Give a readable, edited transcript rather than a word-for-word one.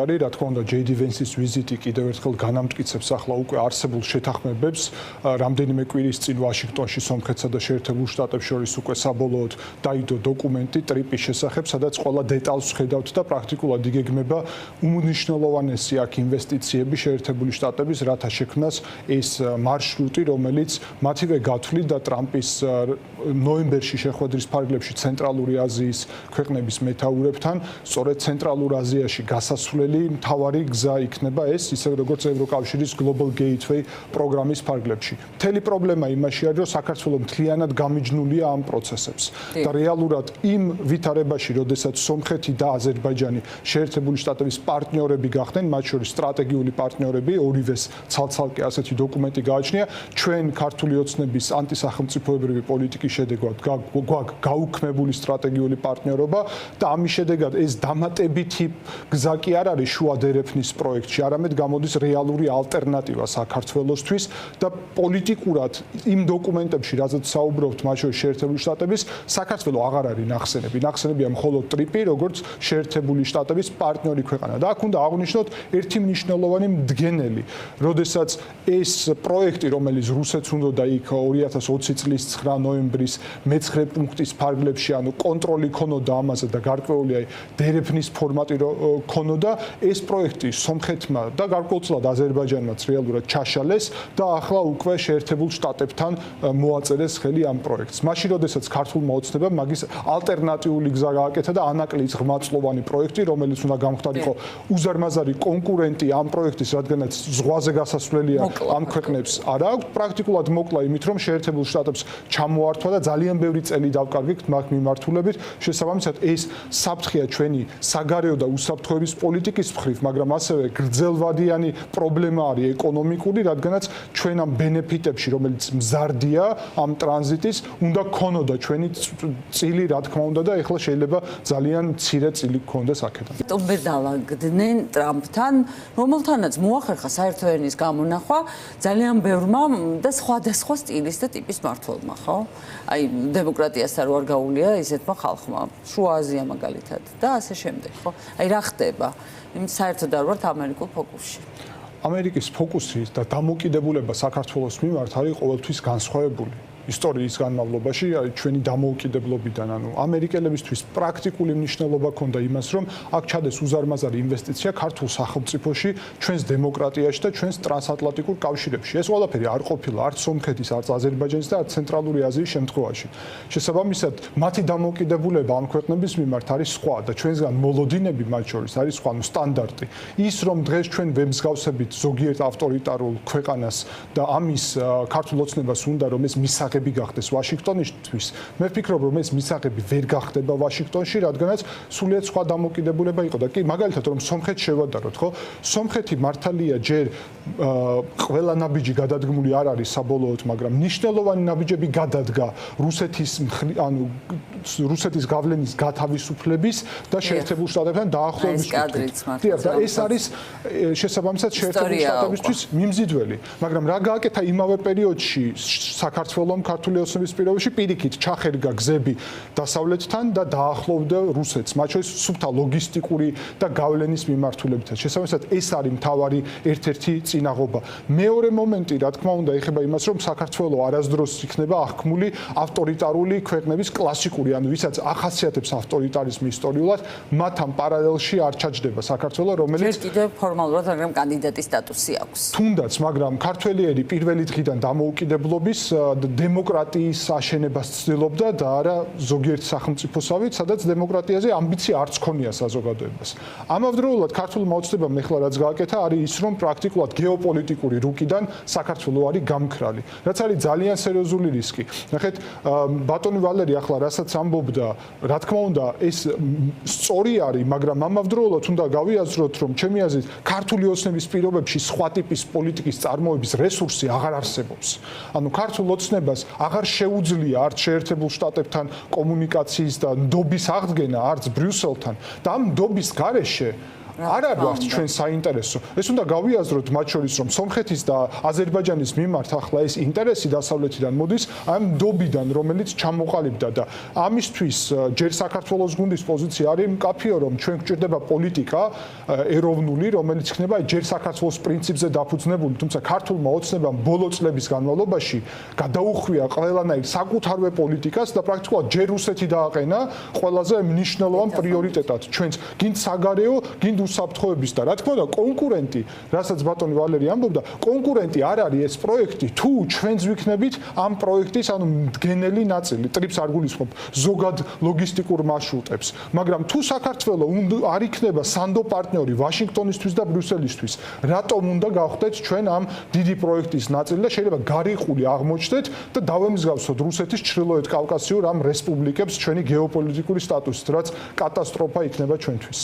არის, რა თქმა უნდა, JD Vance-ის ვიზიტი კიდევ ერთხელ განამტკიცებს ახლა უკვე არსებულ შეთანხმებებს. რამდენიმე კვირის წინ ვაშინგტონში სომხეთსა და შეერთებულ შტატებს შორის უკვე საბოლოოდ დაიდო დოკუმენტი ტრიპის შესახებ, სადაც ყველა დეტალს ვხედავთ და პრაქტიკულად იგეგმება უმნიშვნელოვანესი აქ ინვესტიციები შეერთებული შტატების, რათა შექმნას ეს მარშრუტი, რომელიც მათივე გათვლით და ტრამპის ნოემბერში შეხვედრის ფარგლებში ცენტრალური აზიის ქვეყნების მეთაურებთან, სწორედ ცენტრალურ აზიაში გასასვლელი მთავარი გზა იქნება ეს, ისე როგორც ევროკავშირის Global Gateway პროგრამის ფარგლებში. მთელი პრობლემა იმაში არის, რომ საქართველოს მთლიანად გამიჯნულია ამ პროცესებს და რეალურად იმ ვითარებაში, როდესაც სომხეთი და აზერბაიჯანი შეერთებული შტატების პარტნიორები გახდნენ, მათ შორის სტრატეგიული პარტნიორები, ორივეს ცალ-ცალკე ასეთი დოკუმენტი გააჩნია, ჩვენ ქართული ოცნების ანტისახელმწიფოებრივი პოლიტიკის შედეგად გვაქვს გაუქმებული სტრატეგიული პარტნიორობა და ამის შედეგად ეს დამატებითი გზა კი არ არის შუა დერეფნის პროექტში, არამედ გამოდის რეალური ალტერნატივა საქართველოსთვის და პოლიტიკურად იმ დოკუმენტებში, რაზეც საუბრობთ, მათ შორის შეერთებული შტატების, საქართველოს აღარ არის ნახსენები. ნახსენებია მხოლოდ ტრიპი, როგორც შეერთებული შტატების პარტნიორი ქვეყანა. და აქ უნდა აღვნიშნოთ ერთი მნიშვნელოვანი მდგენელი, როდესაც ეს პროექტი, რომელიც რუსეთს უნდა და იქ 2020 წლის 9 ნოემბრის მე-9 პუნქტის ფარგლებში, ანუ კონტროლი ქონოდა ამაზე და გარკვეული დერეფნის ფორმატი ქონოდა, ეს პროექტი სომხეთმა და გარკვეულწილად აზერბაიჯანმაც რეალურად ჩაშალეს და ახლა უკვე შეერთებულ შტატებთან მოაწერეს ხელი ამ პროექტს. მაშინ, როდესაც ქართულმა ოცნებამ მაგის ალტერნატიული გზა გააკეთა და ანაკლის ღრმაწლოვანი პროექტი, რომელიც უნდა გამხდარიყო უზარმაზარი კონკურენტი ამ პროექტის, რადგანაც ზღვაზე გასასვლელია ამ ქვეყნებს არ აქვს, პრაქტიკულად მოკლა იმით, რომ შეერთებულ შტატებს ჩამოართვა და ძალიან ბევრი წელი დავკარგეთ მაგ მიმართულებით. შესაბამისად, ეს საფრთხეა ჩვენი საგარეო და უსაფრთხოების პოლიტიკის მხრივ, მაგრამ ასევე გრძელვადიანი პრობლემა არის ეკონომიკური, რადგანაც ჩვენ ამ ბენეფიტებში, რომელიც მზარდია ამ ტრანზიტის, უნდა ქონოდა ჩვენი წილი, რა თქმა უნდა და ეხლა შეიძლება ძალიან მცირე წილი გქონდეს აქედან. ვერ დავაგდნენ ტრამპთან, რომელთანაც მოახერხა საერთო ენის გამონახვა ძალიან ბევრმა და სხვადასხვა სტილის და ტიპის მმართველმა, ხო? აი, დემოკრატიას არ ვარ გაუულია ისეთმა ხალხმა, შუა აზია მაგალითად და ასე შემდეგ, ხო? აი, რა ხდება? იმ საერთოდ არ ვართ ამერიკულ ფოკუსში. ამერიკის ფოკუსი და დამოკიდებულება საქართველოს მიმართ არის ყოველთვის განსხვავებული. ისტორიის განმავლობაში ჩვენი დამოუკიდებლობიდან, ანუ ამერიკელებისთვის პრაქტიკული მნიშვნელობა ჰქონდა იმას, რომ აქ ჩადეს უზარმაზარი ინვესტიცია ქართულ სახელმწიფოში, ჩვენს დემოკრატიაში და ჩვენს ტრანსატლანტიკურ კავშირებში. ეს ყველაფერი არ ყოფილა არც სომხეთის, არც აზერბაიჯანის და არც ცენტრალური აზიის შემთხვევაში. შესაბამისად, მათი დამოუკიდებულება ამ ქვეყნების მიმართ არის სხვა და ჩვენსგან მოლოდინები მათ შორის არის სხვა, ანუ სტანდარტი. ის რომ დღეს ჩვენ ვემსგავსებით ზოგიერთ ავტორიტარულ ქვეყანას და ამის ქართულ ოცნებას უნდა რომ ეს მისაღები გახდეს ვაშინგტონისთვის. მე ვფიქრობ, რომ ეს მისაღები ვერ გახდება ვაშინგტონში, რადგანაც სულიად სხვა დამოკიდებულება იყო და კი მაგალითად რომ სომხეთს შევადაროთ, ხო? სომხეთი მართალია ჯერ ყველა ნაბიჯი გადადგმული არ არის საბოლოოდ, მაგრამ მნიშვნელოვანი ნაბიჯები გადადგა რუსეთის გავლენის გათავისუფლების და შეერთებულ შტატებთან დაახლოების კუთხით. და ეს არის შესაბამისად შეერთებულ შტატებისთვის მიმზიდველი, მაგრამ რა გააკეთა იმავე პერიოდში საქართველოს ქართული ოცნების პირობებში პირიქით ჩახერგა გზები დასავლეთთან და დაახლოვდა რუსეთს, მათ შორის სუფთა ლოგისტიკური და გავლენის მიმართულებითაც. შესაბამისად, ეს არის მთავარი ერთ-ერთი წინაღობა. მეორე მომენტი, რა თქმა უნდა, ეხება იმას, რომ საქართველოს არასდროს იქნება აღქმული ავტორიტარული ქვეყნების კლასიკური, ანუ ვისაც ახასიათებს ავტორიტარიზმი ისტორიულად, მათთან პარალელში არ ჩაჯდება საქართველოს, რომელიც კიდევ ფორმალურად, მაგრამ კანდიდატის სტატუსი აქვს. თუნდაც, მაგრამ ქართველიერი პირველი დღიდან დამოუკიდებლობის დემოკრატიის აშენებას ცდილობდა და არა ზოგიერთ სახელმწიფოსავით, სადაც დემოკრატიაზე ამბიცია არც ქონია საზოგადოებას. ამავდროულად ქართულმა ოცნებამ ეხლა რაც გააკეთა არის ის, რომ პრაქტიკულად გეოპოლიტიკური რუკიდან საქართველოს არის გამქრალი, რაც არის ძალიან სერიოზული რისკი. ნახეთ, ბატონი ვალერი ახლა რასაც ამბობდა, რა თქმა უნდა, ეს სწორი არის, მაგრამ ამავდროულად უნდა გავიაზროთ, რომ ჩემი აზრით ქართული ოცნების პირობებში სხვა ტიპის პოლიტიკის წარმოების რესურსი აღარ არსებობს. ანუ ქართულ ოცნებას აღარ შეუძლია არც შეერთებულ შტატებთან კომუნიკაციის და ნდობის აღდგენა, არც ბრიუსელთან და ამ ნდობის გარეშე არ ვართ ჩვენ საინტერესო. ეს უნდა გავიაზროთ მათ შორის, რომ სომხეთის და აზერბაიჯანის მიმართ ახლა ეს ინტერესი დასავლეთიდან მოდის ამ ნდობიდან, რომელიც ჩამოყალიბდა და ამისთვის ჯერ საქართველოს გუნდის პოზიცია არის მკაფიო, რომ ჩვენ გვჭირდება პოლიტიკა ეროვნული, რომელიც იქნება ჯერ საქართველოს პრინციპზე დაფუძნებული, თუმცა ქართულმა ოცნებამ ბოლო წლების განმავლობაში გადაუხვია ყველანაირ საკუთარვე პოლიტიკას და პრაქტიკულად ჯერ რუსეთი დააყენა ყველაზე მნიშვნელოვან პრიორიტეტად ჩვენს გინდ საგარეო, გინდ უსაფრთხოების და რა თქმა უნდა კონკურენტი, რასაც ბატონი ვალერი ამბობდა, კონკურენტი არ არის ეს პროექტი, თუ ჩვენც ვიქნებით ამ პროექტის ანუ მდგენელი ნაწილი, ტრიპს არ გულისხმობ ზოგად ლოგისტიკურ მარშრუტებს, მაგრამ თუ საქართველო არ იქნება სანდო პარტნიორი ვაშინგტონისთვის და ბრიუსელისთვის, რატომ უნდა გავხდეთ ჩვენ ამ დიდი პროექტის ნაწილი და შეიძლება გარიყული აღმოჩნდეთ და დავემსგავსოთ რუსეთის ჩრდილოეთ კავკასიურ ამ რესპუბლიკებს ჩვენი გეოპოლიტიკური სტატუსით, რაც კატასტროფა იქნება ჩვენთვის.